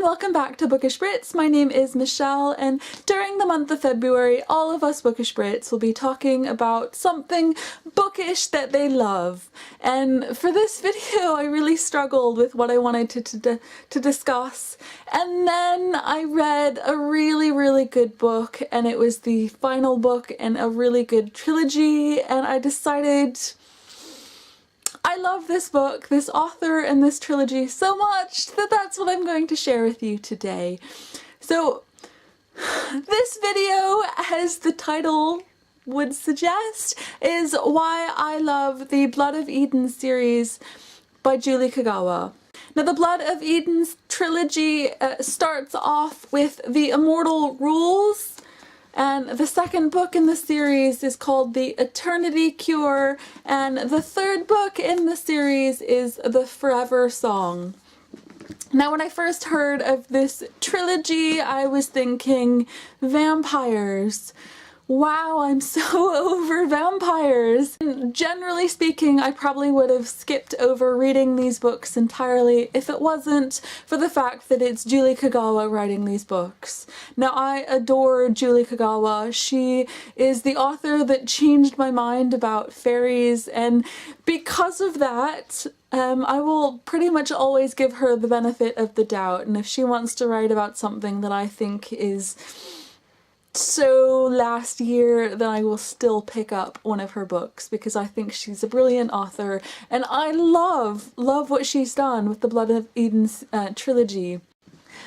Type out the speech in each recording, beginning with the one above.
welcome back to Bookish Brits. My name is Michelle, and during the month of February, all of us Bookish Brits will be talking about something bookish that they love. And for this video, I really struggled with what I wanted to discuss. And then I read a really good book, and it was the final book in a really good trilogy, and I decided I love this book, this author, and this trilogy so much that that's what I'm going to share with you today. So this video, as the title would suggest, is why I love the Blood of Eden series by Julie Kagawa. Now, the Blood of Eden trilogy starts off with the Immortal Rules, and the second book in the series is called The Eternity Cure, and the third book in the series is The Forever Song. Now, when I first heard of this trilogy, I was thinking, vampires. Wow, I'm so over vampires. And generally speaking, I probably would have skipped over reading these books entirely if it wasn't for the fact that it's Julie Kagawa writing these books. Now, I adore Julie Kagawa. She is the author that changed my mind about fairies, and because of that, I will pretty much always give her the benefit of the doubt, and if she wants to write about something that I think is so last year, then I will still pick up one of her books because I think she's a brilliant author, and I love what she's done with the Blood of Eden trilogy.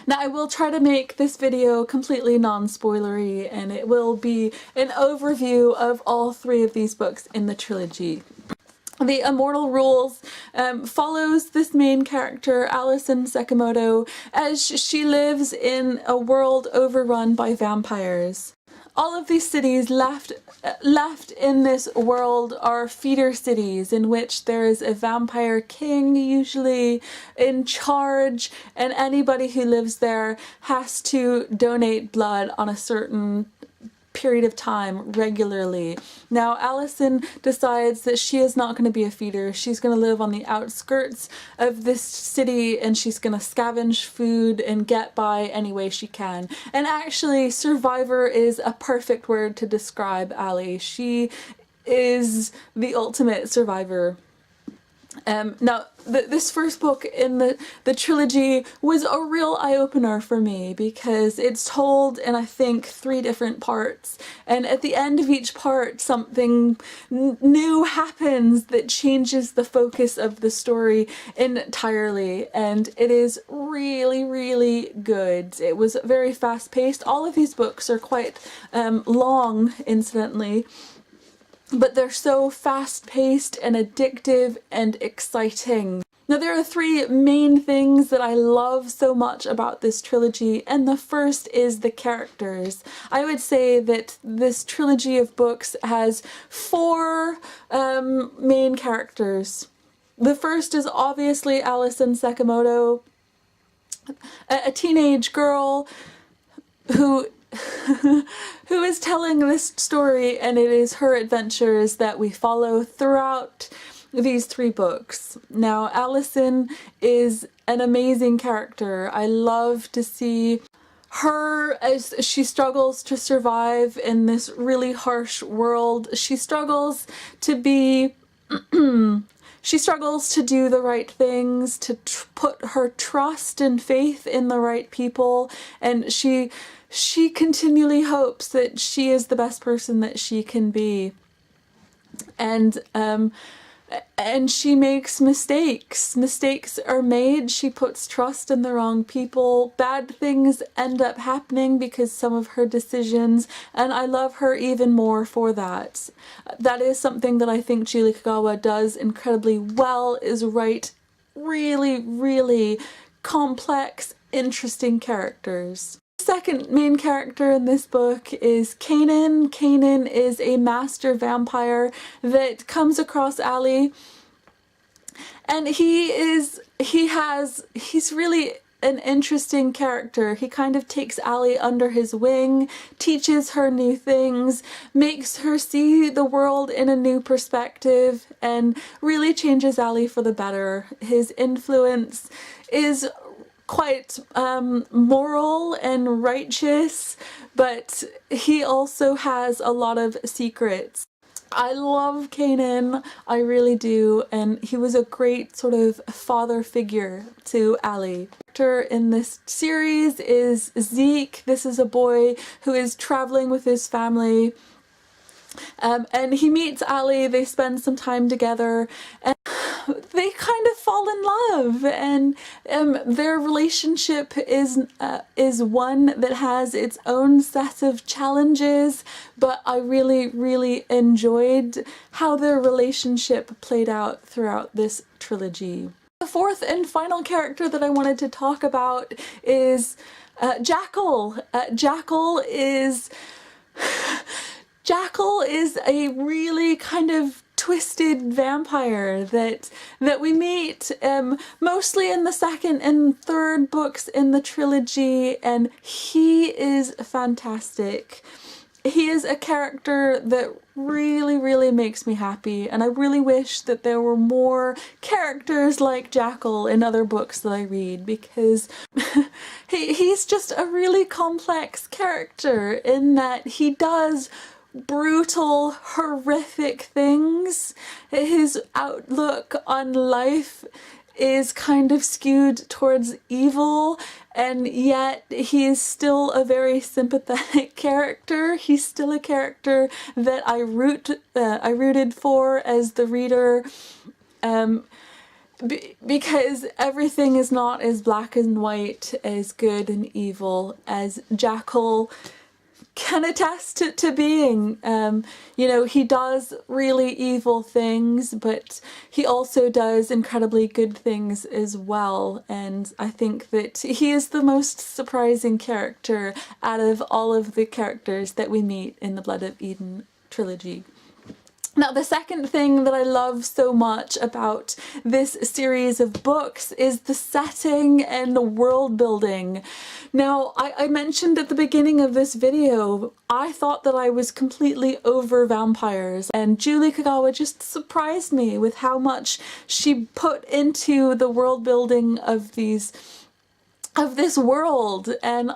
Now, I will try to make this video completely non-spoilery, and it will be an overview of all three of these books in the trilogy. The Immortal Rules follows this main character, Allison Sakamoto, as she lives in a world overrun by vampires. All of these cities left in this world are feeder cities in which there is a vampire king usually in charge, and anybody who lives there has to donate blood on a certain period of time regularly. Now, Allison decides that she is not going to be a feeder. She's going to live on the outskirts of this city, and she's going to scavenge food and get by any way she can. And actually, survivor is a perfect word to describe Allie. She is the ultimate survivor. Now, this first book in the trilogy was a real eye-opener for me because it's told in, I think, 3 different parts, and at the end of each part something new happens that changes the focus of the story entirely, and it is really good. It was very fast-paced. All of these books are quite long, incidentally, but they're so fast-paced and addictive and exciting. Now, there are 3 main things that I love so much about this trilogy, and the first is the characters. I would say that this trilogy of books has 4 main characters. The first is obviously Allison Sakamoto, a teenage girl who is telling this story, and it is her adventures that we follow throughout these 3 books. Now, Allison is an amazing character. I love to see her as she struggles to survive in this really harsh world. She struggles to be She struggles to do the right things, to put her trust and faith in the right people, and she continually hopes that she is the best person that she can be. And she makes mistakes. Mistakes are made. She puts trust in the wrong people. Bad things end up happening because some of her decisions, and I love her even more for that. That is something that I think Julie Kagawa does incredibly well, is write really complex, interesting characters. Second main character in this book is Kanan. Kanan is a master vampire that comes across Allie, and he's really an interesting character. He kind of takes Allie under his wing, teaches her new things, makes her see the world in a new perspective, and really changes Allie for the better. His influence is quite moral and righteous, but he also has a lot of secrets. I love Kanan, I really do, and he was a great sort of father figure to Allie. The character in this series is Zeke. This is a boy who is traveling with his family, and he meets Allie, they spend some time together, and they kind of fall in love, and their relationship is one that has its own set of challenges, but I really enjoyed how their relationship played out throughout this trilogy. The fourth and final character that I wanted to talk about is Jackal. Jackal is a really kind of twisted vampire that we meet mostly in the second and third books in the trilogy, and he is fantastic. He is a character that really makes me happy, and I really wish that there were more characters like Jackal in other books that I read, because he's just a really complex character in that he does brutal, horrific things. His outlook on life is kind of skewed towards evil, and yet he is still a very sympathetic character. He's still a character that I rooted for as the reader, because everything is not as black and white, as good and evil as Jackal can attest to being. You know, he does really evil things, but he also does incredibly good things as well, and I think that he is the most surprising character out of all of the characters that we meet in the Blood of Eden trilogy. Now, the second thing that I love so much about this series of books is the setting and the world building. Now, I mentioned at the beginning of this video, I thought that I was completely over vampires, and Julie Kagawa just surprised me with how much she put into the world building of this world, and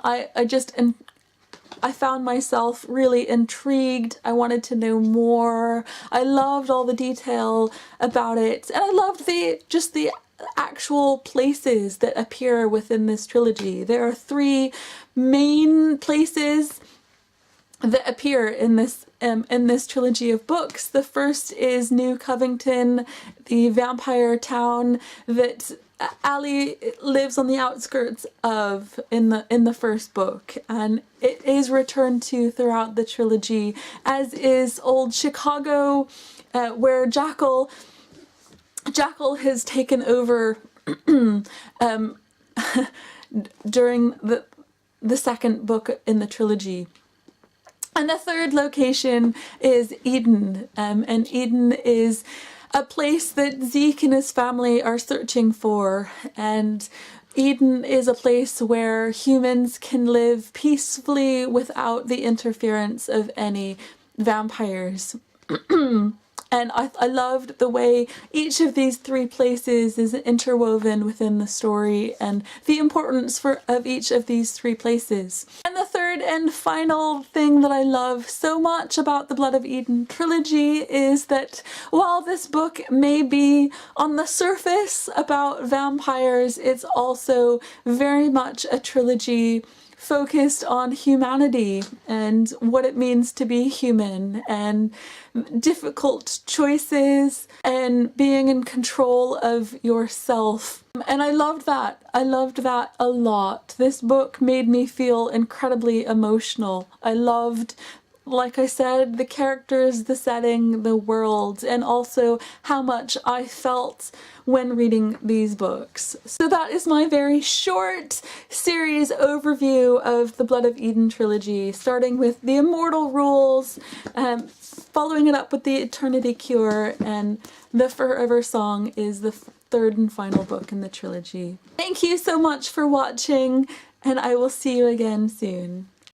I found myself really intrigued. I wanted to know more. I loved all the detail about it, and I loved the actual places that appear within this trilogy. There are three main places that appear in this trilogy of books. The first is New Covington, the vampire town that Allie lives on the outskirts of in the first book, and it is returned to throughout the trilogy, as is Old Chicago, where Jackal has taken over during the second book in the trilogy. And the third location is Eden, and Eden is a place that Zeke and his family are searching for, and Eden is a place where humans can live peacefully without the interference of any vampires. And I loved the way each of these three places is interwoven within the story, and the importance of each of these three places. And the third and final thing that I love so much about the Blood of Eden trilogy is that while this book may be on the surface about vampires, it's also very much a trilogy focused on humanity and what it means to be human, and difficult choices, and being in control of yourself. And I loved that. I loved that a lot. This book made me feel incredibly emotional. I loved, like I said, the characters, the setting, the world, and also how much I felt when reading these books. So that is my very short series overview of the Blood of Eden trilogy, starting with the Immortal Rules, following it up with the Eternity Cure, and the Forever Song is the third and final book in the trilogy. Thank you so much for watching, and I will see you again soon.